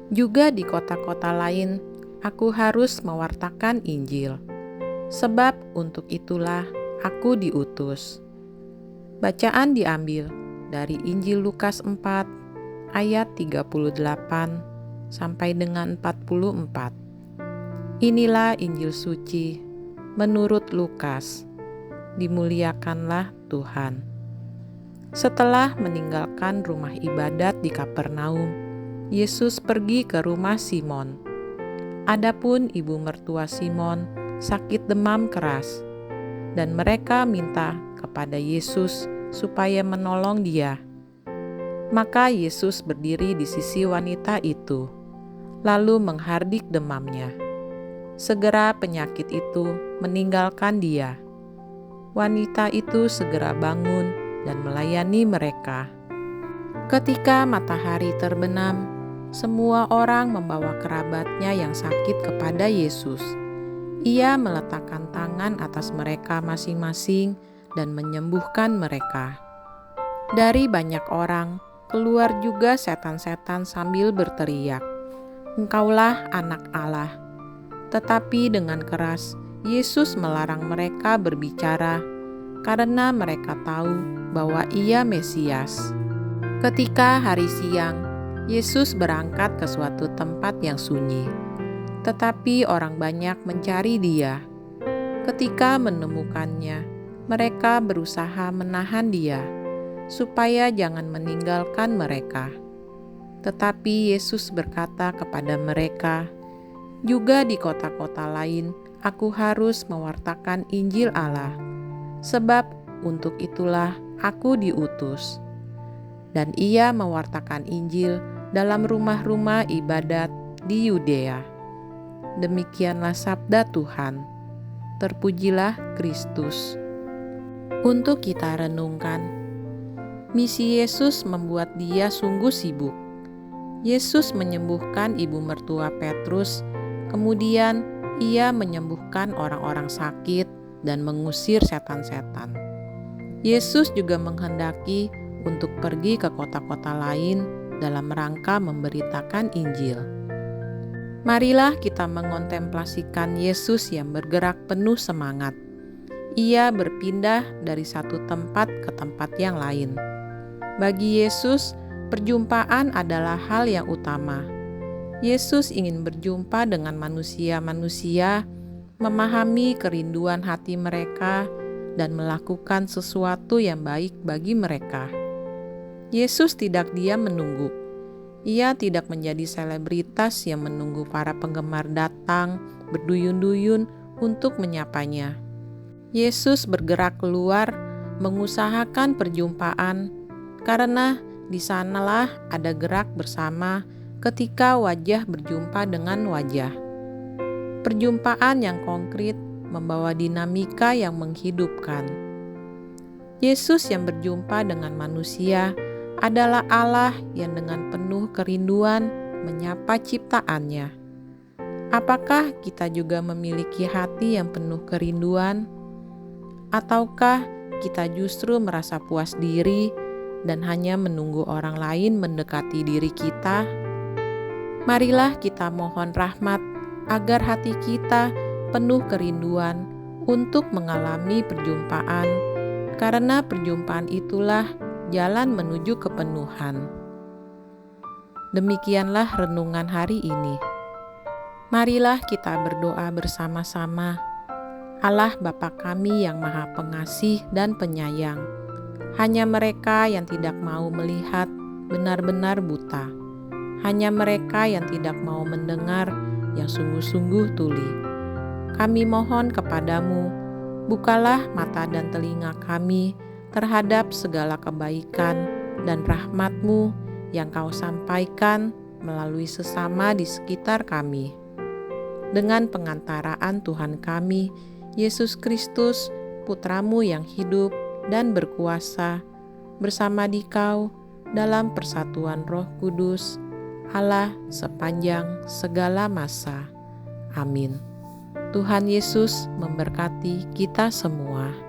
Juga di kota-kota lain, aku harus mewartakan Injil. Sebab untuk itulah aku diutus. Bacaan diambil dari Injil Lukas 4 ayat 38 sampai dengan 44. Inilah Injil suci menurut Lukas. Dimuliakanlah Tuhan. Setelah meninggalkan rumah ibadat di Kapernaum, Yesus pergi ke rumah Simon. Adapun ibu mertua Simon sakit demam keras, dan mereka minta kepada Yesus supaya menolong dia. Maka Yesus berdiri di sisi wanita itu, lalu menghardik demamnya. Segera penyakit itu meninggalkan dia. Wanita itu segera bangun dan melayani mereka. Ketika matahari terbenam, semua orang membawa kerabatnya yang sakit kepada Yesus. Ia meletakkan tangan atas mereka masing-masing dan menyembuhkan mereka. Dari banyak orang, keluar juga setan-setan sambil berteriak, "Engkaulah Anak Allah." Tetapi dengan keras, Yesus melarang mereka berbicara karena mereka tahu bahwa Ia Mesias. Ketika hari siang, Yesus berangkat ke suatu tempat yang sunyi, tetapi orang banyak mencari Dia. Ketika menemukannya, mereka berusaha menahan Dia, supaya jangan meninggalkan mereka. Tetapi Yesus berkata kepada mereka, "Juga di kota-kota lain, aku harus mewartakan Injil Allah, sebab untuk itulah aku diutus." Dan ia mewartakan Injil dalam rumah-rumah ibadat di Yudea. Demikianlah sabda Tuhan. Terpujilah Kristus. Untuk kita renungkan, misi Yesus membuat dia sungguh sibuk. Yesus menyembuhkan ibu mertua Petrus, kemudian ia menyembuhkan orang-orang sakit dan mengusir setan-setan. Yesus juga menghendaki untuk pergi ke kota-kota lain dalam rangka memberitakan Injil. Marilah kita mengontemplasikan Yesus yang bergerak penuh semangat. Ia berpindah dari satu tempat ke tempat yang lain. Bagi Yesus, perjumpaan adalah hal yang utama. Yesus ingin berjumpa dengan manusia-manusia, memahami kerinduan hati mereka, dan melakukan sesuatu yang baik bagi mereka. Yesus tidak diam menunggu. Ia tidak menjadi selebritas yang menunggu para penggemar datang berduyun-duyun untuk menyapanya. Yesus bergerak keluar, mengusahakan perjumpaan, karena di sanalah ada gerak bersama ketika wajah berjumpa dengan wajah. Perjumpaan yang konkret membawa dinamika yang menghidupkan. Yesus yang berjumpa dengan manusia adalah Allah yang dengan penuh kerinduan menyapa ciptaannya. Apakah kita juga memiliki hati yang penuh kerinduan? Ataukah kita justru merasa puas diri dan hanya menunggu orang lain mendekati diri kita? Marilah kita mohon rahmat agar hati kita penuh kerinduan untuk mengalami perjumpaan, karena perjumpaan itulah jalan menuju kepenuhan. Demikianlah renungan hari ini. Marilah kita berdoa bersama-sama. Allah Bapa kami yang Maha Pengasih dan Penyayang, hanya mereka yang tidak mau melihat benar-benar buta. Hanya mereka yang tidak mau mendengar yang sungguh-sungguh tuli. Kami mohon kepadamu, bukalah mata dan telinga kami terhadap segala kebaikan dan rahmat-Mu yang Kau sampaikan melalui sesama di sekitar kami. Dengan pengantaraan Tuhan kami, Yesus Kristus, Putra-Mu yang hidup dan berkuasa, bersama Dikau dalam persatuan Roh Kudus, Allah sepanjang segala masa. Amin. Tuhan Yesus memberkati kita semua.